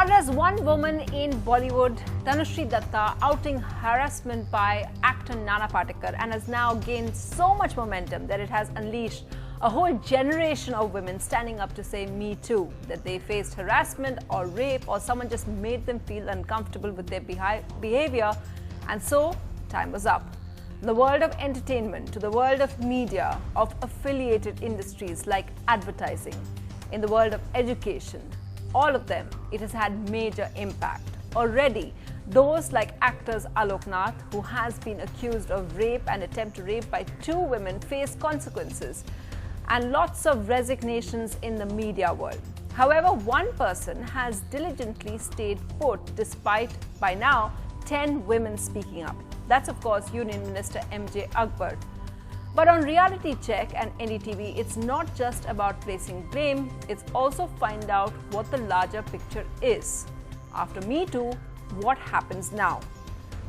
started as one woman in Bollywood, Tanushree Datta, outing harassment by actor Nana Patekar, and has now gained so much momentum that it has unleashed a whole generation of women standing up to say Me Too, that they faced harassment or rape or someone just made them feel uncomfortable with their behavior, and so time was up. In the world of entertainment, to the world of media, of affiliated industries like advertising, in the world of education, all of them, it has had major impact. Already, those like actors Alok Nath, who has been accused of rape and attempt to rape by 2 women, face consequences, and lots of resignations in the media world. However, one person has diligently stayed put despite, by now, 10 women speaking up. That's of course Union Minister MJ Akbar. But on Reality Check and NDTV, it's not just about placing blame, it's also find out what the larger picture is. After Me Too, what happens now?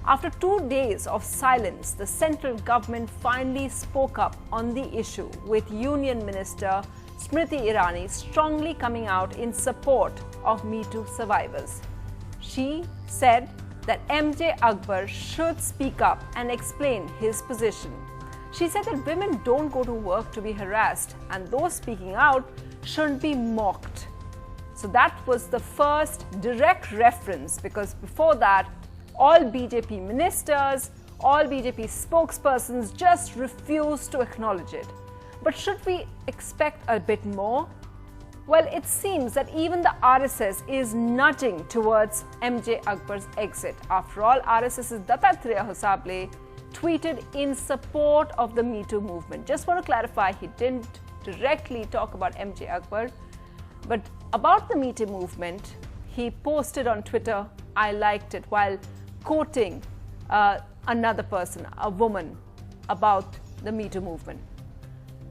After 2 days of silence, the central government finally spoke up on the issue, with Union Minister Smriti Irani strongly coming out in support of Me Too survivors. She said that MJ Akbar should speak up and explain his position. She said that women don't go to work to be harassed, and those speaking out shouldn't be mocked. So that was the first direct reference, because before that, all BJP ministers, all BJP spokespersons just refused to acknowledge it. But should we expect a bit more? Well, it seems that even the RSS is nudging towards MJ Akbar's exit. After all, RSS's Dattatreya Hosable tweeted in support of the Me Too movement. Just want to clarify, he didn't directly talk about MJ Akbar, but about the Me Too movement, he posted on Twitter, "I liked it," while quoting another person, a woman, about the Me Too movement.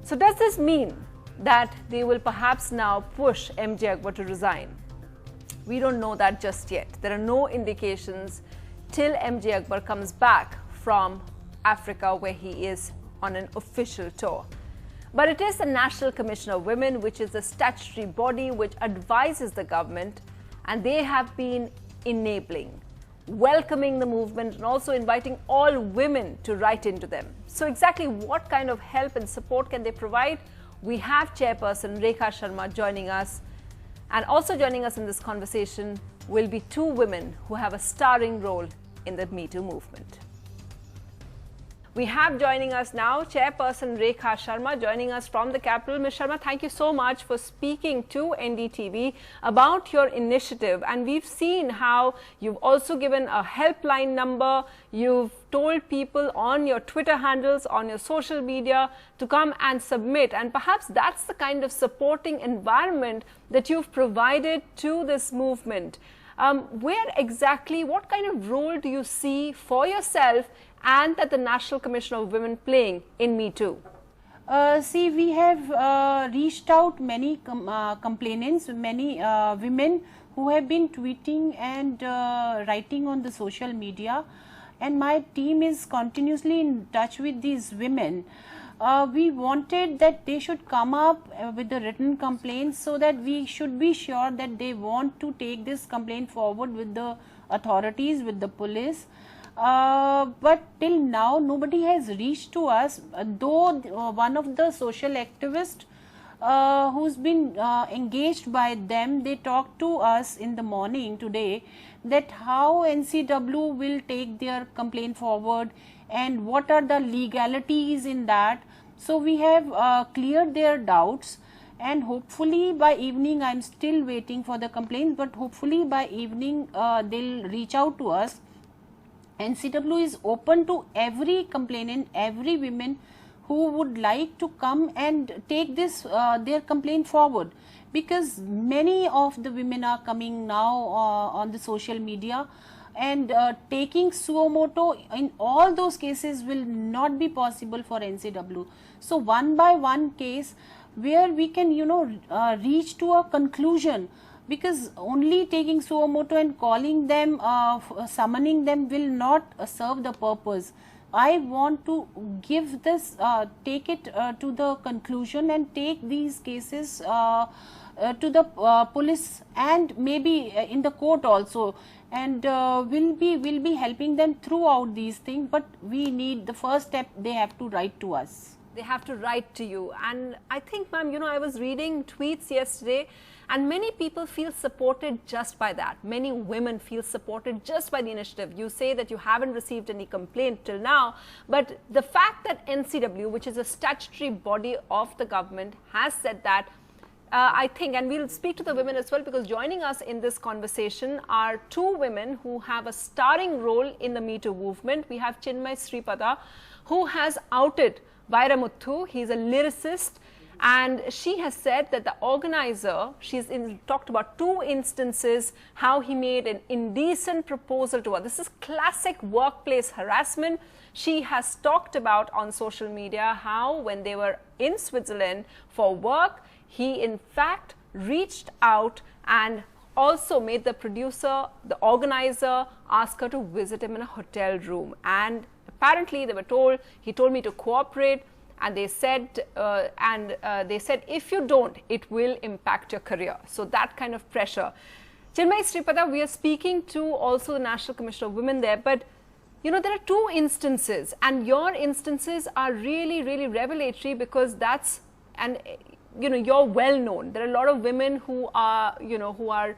So does this mean that they will perhaps now push MJ Akbar to resign? We don't know that just yet. There are no indications till MJ Akbar comes back from Africa, where he is on an official tour. But it is the National Commission of Women, which is the statutory body which advises the government, and they have been enabling, welcoming the movement, and also inviting all women to write into them. So exactly what kind of help and support can they provide? We have chairperson Rekha Sharma joining us, and also joining us in this conversation will be 2 women who have a starring role in the Me Too movement. We have joining us now chairperson Rekha Sharma, joining us from the capital. Ms. Sharma, thank you so much for speaking to NDTV about your initiative. And we've seen how you've also given a helpline number. You've told people on your Twitter handles, on your social media, to come and submit. And perhaps that's the kind of supporting environment that you've provided to this movement. Where exactly, what kind of role do you see for yourself and that the National Commission of Women playing in Me Too? See, we have reached out many complainants, many women who have been tweeting and writing on the social media, and my team is continuously in touch with these women. We wanted that they should come up with the written complaints, so that we should be sure that they want to take this complaint forward with the authorities, with the police. But till now nobody has reached to us, though one of the social activists who's been engaged by them, they talked to us in the morning today that how NCW will take their complaint forward and what are the legalities in that. So we have cleared their doubts, and hopefully by evening, I'm still waiting for the complaint, but hopefully by evening they'll reach out to us. NCW is open to every complainant, every woman who would like to come and take this their complaint forward, because many of the women are coming now on the social media, and taking suo moto in all those cases will not be possible for NCW. So one by one case where we can reach to a conclusion, because only taking suo moto and calling them, summoning them will not serve the purpose. I want to give this, take it to the conclusion and take these cases to the police and maybe in the court also, and will be helping them throughout these things. But we need the first step, they have to write to us. They have to write to you. And I think, ma'am, you know, I was reading tweets yesterday, and many people feel supported just by that. Many women feel supported just by the initiative. You say that you haven't received any complaint till now, but the fact that NCW, which is a statutory body of the government, has said that, I think, and we'll speak to the women as well, because joining us in this conversation are two women who have a starring role in the MeToo movement. We have Chinmay Sripada, who has outed Vairamuthu. He's a lyricist, and she has said that the organizer, talked about two instances how he made an indecent proposal to her. This is classic workplace harassment. She has talked about on social media how when they were in Switzerland for work, he in fact reached out and also made the producer, the organizer, ask her to visit him in a hotel room. And apparently they were told, he told me to cooperate, and they said, if you don't, it will impact your career. So that kind of pressure. Chinmay Sripada, we are speaking to also the National Commission of Women there, but you know, there are two instances, and your instances are really, really revelatory, because that's, and you know, you're well known. There are a lot of women who are, you know, who are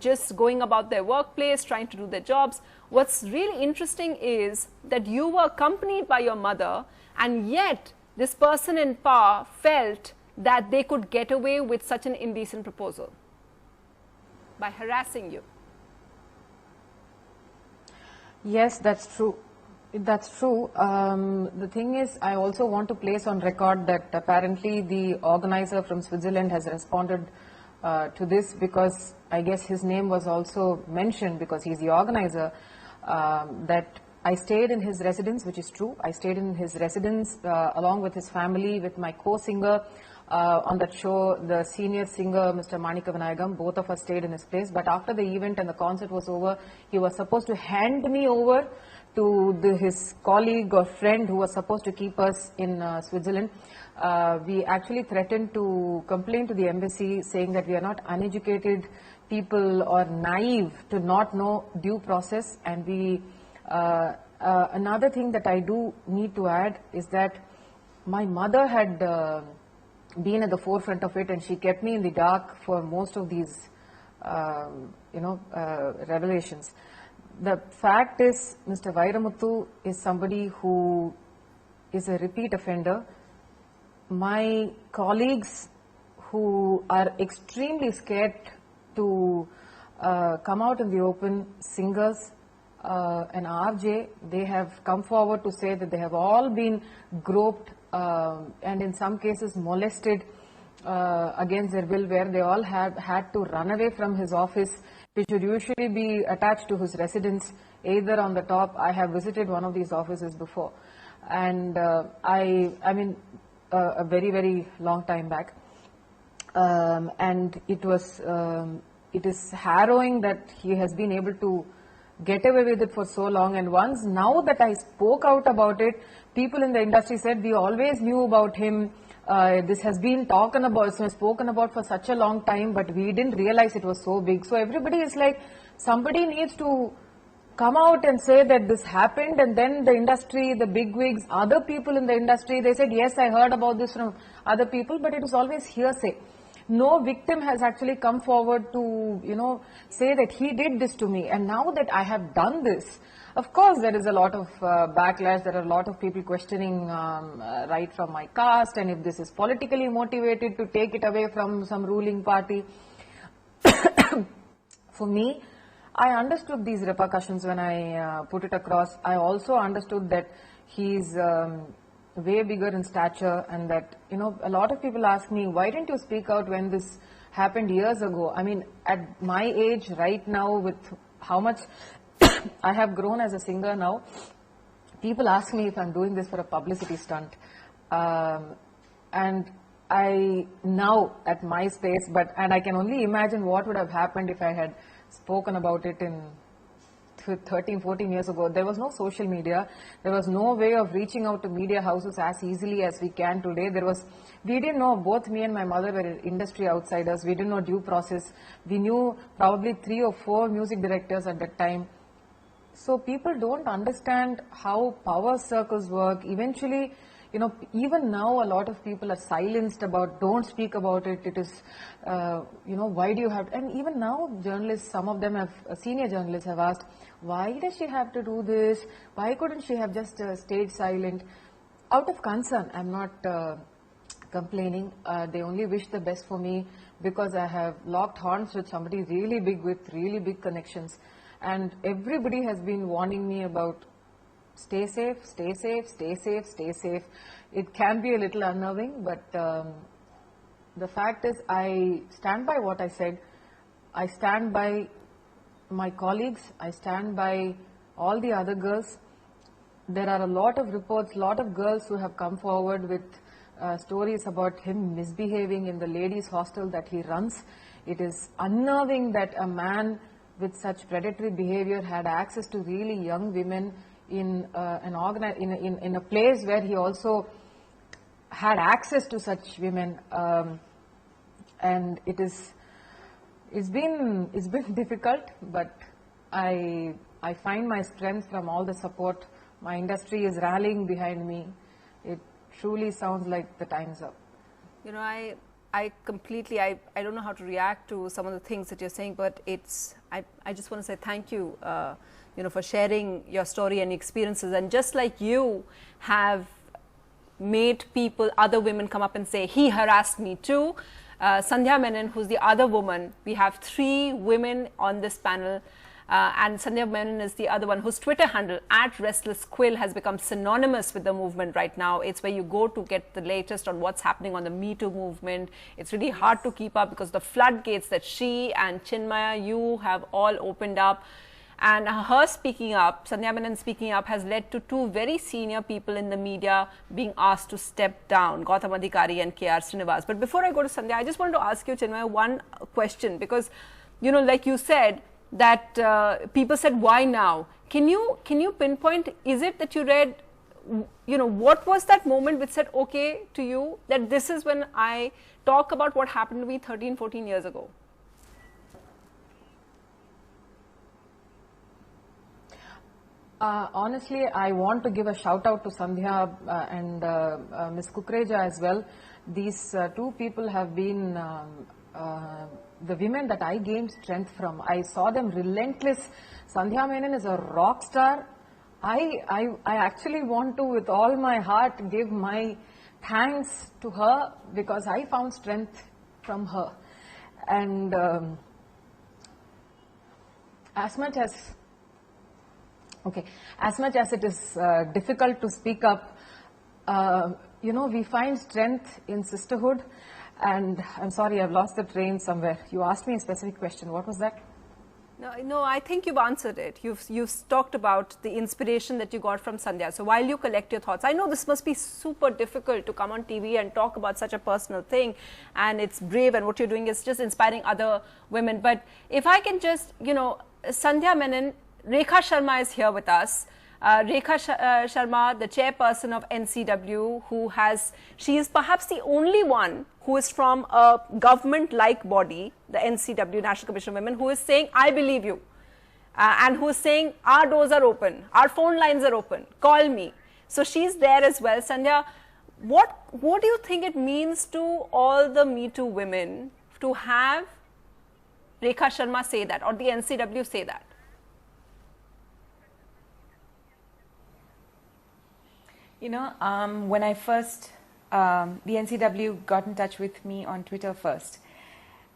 just going about their workplace, trying to do their jobs. What's really interesting is that you were accompanied by your mother, and yet this person in power felt that they could get away with such an indecent proposal by harassing you. Yes, that's true. That's true. The thing is, I also want to place on record that apparently the organizer from Switzerland has responded to this, because I guess his name was also mentioned, because he's the organizer, that I stayed in his residence, which is true. I stayed in his residence along with his family, with my co-singer on that show, the senior singer, Mr. Manika Vinayagam. Both of us stayed in his place. But after the event and the concert was over, he was supposed to hand me over to his colleague or friend who was supposed to keep us in Switzerland. We actually threatened to complain to the embassy, saying that we are not uneducated people or naive to not know due process. And we another thing that I do need to add is that my mother had been at the forefront of it, and she kept me in the dark for most of these revelations. The fact is, Mr. Vairamuthu is somebody who is a repeat offender. My colleagues who are extremely scared to come out in the open, singers, and RJ, they have come forward to say that they have all been groped and in some cases molested against their will, where they all have had to run away from his office, which would usually be attached to his residence, either on the top. I have visited one of these offices before, and I mean a very, very long time back, and it is harrowing that he has been able to get away with it for so long. And once, now that I spoke out about it, people in the industry said, we always knew about him. This has been spoken about for such a long time, but we didn't realize it was so big. So everybody is like, somebody needs to come out and say that this happened. And then the industry, the bigwigs, other people in the industry, they said, yes, I heard about this from other people, but it was always hearsay. No victim has actually come forward to, say that he did this to me. And now that I have done this, of course, there is a lot of backlash. There are a lot of people questioning right from my caste, and if this is politically motivated to take it away from some ruling party. For me, I understood these repercussions when I put it across. I also understood that he's way bigger in stature, and that, a lot of people ask me, why didn't you speak out when this happened years ago? I mean, at my age right now, with how much I have grown as a singer now, people ask me if I'm doing this for a publicity stunt. And I now at my space, and I can only imagine what would have happened if I had spoken about it in 13, 14 years ago, there was no social media. There was no way of reaching out to media houses as easily as we can today. We didn't know, both me and my mother were industry outsiders. We didn't know due process. We knew probably 3 or 4 music directors at that time. So people don't understand how power circles work. Eventually, you know, even now a lot of people are silenced about, don't speak about it. It is, you know, why do you have, and even now journalists, some of them have, senior journalists have asked, why does she have to do this? Why couldn't she have just stayed silent? Out of concern, I'm not complaining. They only wish the best for me because I have locked horns with somebody really big with really big connections. And everybody has been warning me about stay safe, stay safe, stay safe, stay safe. It can be a little unnerving, but the fact is I stand by what I said. I stand by my colleagues. I stand by all the other girls. There are a lot of reports, lot of girls who have come forward with stories about him misbehaving in the ladies' hostel that he runs. It is unnerving that a man with such predatory behavior had access to really young women in in a place where he also had access to such women, and it's been difficult, but I find my strength from all the support. My industry is rallying behind me. It truly sounds like the time's up. You know, I completely, I don't know how to react to some of the things that you're saying, but I just want to say thank you, you know, for sharing your story and experiences. And just like you have made people, other women come up and say, he harassed me too. Sandhya Menon, who's the other woman, we have 3 women on this panel. And Sandhya Menon is the other one whose Twitter handle @RestlessQuill has become synonymous with the movement right now. It's where you go to get the latest on what's happening on the MeToo movement. It's really hard to keep up because the floodgates that she and Chinmaya, you have all opened up. And her speaking up, Sandhya Menon speaking up, has led to 2 very senior people in the media being asked to step down, Gautam Adhikari and K.R. Srinivas. But before I go to Sandhya, I just wanted to ask you, Chinmaya, one question, because, you know, like you said, that people said, why now? Can you pinpoint, is it that you read, you know, what was that moment which said, okay, to you, that this is when I talk about what happened to me 13, 14 years ago? Honestly, I want to give a shout out to Sandhya and Ms. Kukreja as well. These 2 people have been the women that I gained strength from. I saw them relentless. Sandhya Menon is a rock star. I actually want to, with all my heart, give my thanks to her because I found strength from her. And as much as it is difficult to speak up, you know, we find strength in sisterhood. And I'm sorry, I've lost the train somewhere. You asked me a specific question. What was that? No, I think you've answered it. You've talked about the inspiration that you got from Sandhya. So while you collect your thoughts, I know this must be super difficult to come on TV and talk about such a personal thing, and it's brave, and what you're doing is just inspiring other women. But if I can just, you know, Sandhya Menon, Rekha Sharma is here with us. Rekha Sharma, the chairperson of NCW, she is perhaps the only one who is from a government-like body, the NCW, National Commission of Women, who is saying, I believe you, and who is saying, our doors are open, our phone lines are open, call me. So she's there as well. Sandhya, what do you think it means to all the Me Too women to have Rekha Sharma say that, or the NCW say that? You know, when I first, the NCW got in touch with me on Twitter first.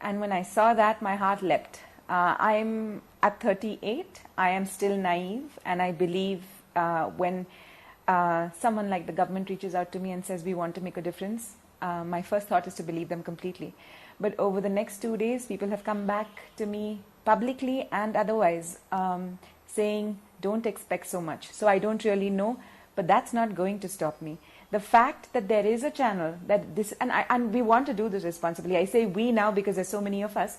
And when I saw that, my heart leapt. I'm at 38, I am still naive, and I believe when someone like the government reaches out to me and says we want to make a difference, my first thought is to believe them completely. But over the next 2 days, people have come back to me publicly and otherwise saying, don't expect so much. So I don't really know. But that's not going to stop me. The fact that there is a channel that this, and we want to do this responsibly. I say we now because there's so many of us,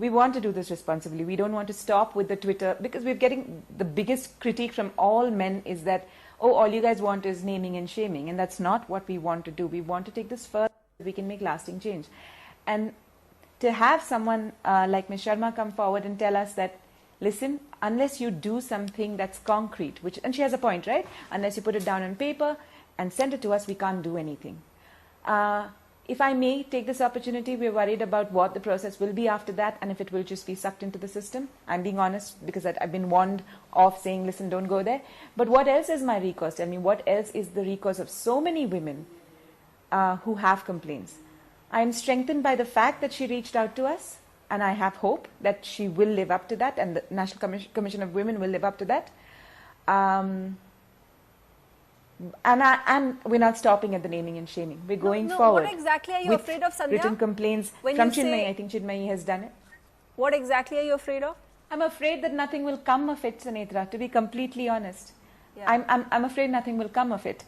we want to do this responsibly. We don't want to stop with the Twitter, because we're getting the biggest critique from all men is that, oh, all you guys want is naming and shaming, and that's not what we want to do. We want to take this further so we can make lasting change. And to have someone like Ms. Sharma come forward and tell us that, listen, unless you do something that's concrete, which, and she has a point, right? Unless you put it down on paper and send it to us, we can't do anything. If I may take this opportunity, we're worried about what the process will be after that, and if it will just be sucked into the system. I'm being honest, because I've been warned of saying, listen, don't go there. But what else is my recourse? Tell me, what else is the recourse of so many women who have complaints? I am strengthened by the fact that she reached out to us, and I have hope that she will live up to that, and the National Commission of Women will live up to that. And we're not stopping at the naming and shaming. We're going forward. What exactly are you afraid of, Sandhya? Written complaints from Chinmayi. I think Chinmayi has done it. What exactly are you afraid of? I'm afraid that nothing will come of it, Sunetra, to be completely honest. Yeah. I'm afraid nothing will come of it.